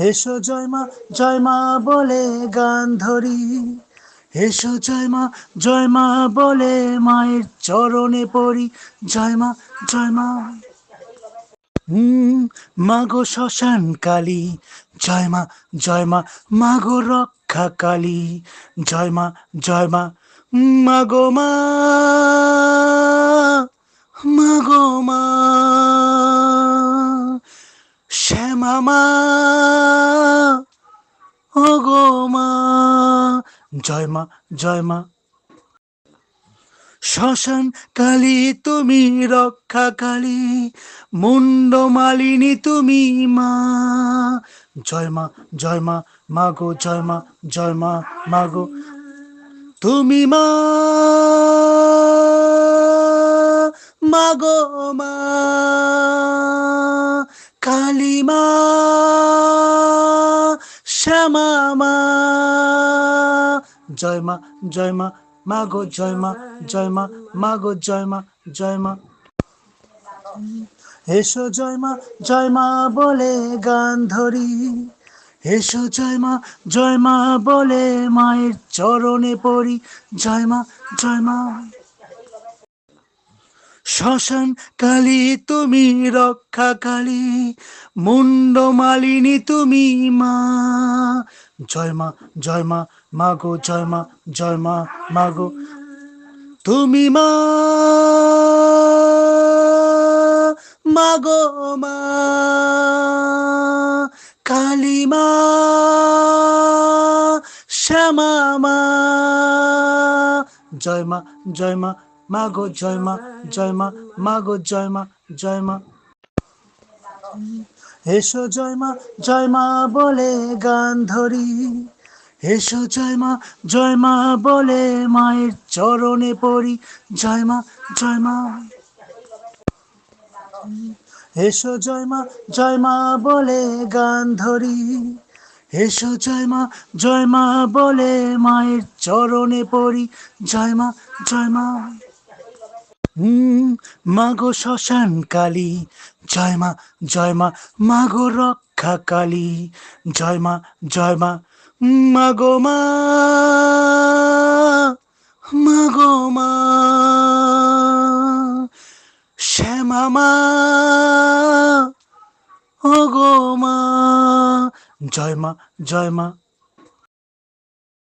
এসো জয় মা বলে গান ধরি, এসো জয় মা বলে মায়ের চরণে পড়ি। জয় মা মাগো শ্মশান কালী, জয় মা মাগো রক্ষা কালী, জয় মা মাগো মাগো মা শ্যামা মা ও গো মা। জয় মা শ্মশান কালী তুমি রক্ষা কালী, মুন্ড মালিনী তুমি মা। জয় মা মাগো জয় মা মাগো তুমি মা, মাগো মা কালী মা শ্যামা মা। জয় মা মাগো জয় মা মাগো জয় মা। এসো জয় মা বলে গান ধরি, এসো জয় মা বলে মায়ের চরণে পড়ি। জয় মা শ্মশান কালী তুমি রক্ষা কালী, মুন্ড মালিনী তুমি মা। জয় মা মাগো জয় মা মাগো তুমি মা, মাগো মা কালী মা শ্যামা মা। জয় মা মাগো জয় মা মাগো জয় মা। এসো জয় মা বলে গান ধরি, এসো জয় মা বলে মায়ের চরণে পড়ি। জয় মা এসো জয় মা বলে গান ধরি, এসো জয় মা বলে মায়ের চরণে পড়ি। জয় মা মাগো শ্মশান কালী, জয় মা মাগো রক্ষা কালী, জয় মা মাগো মাগো মা শ্যামা মা ও গো মা। জয় মা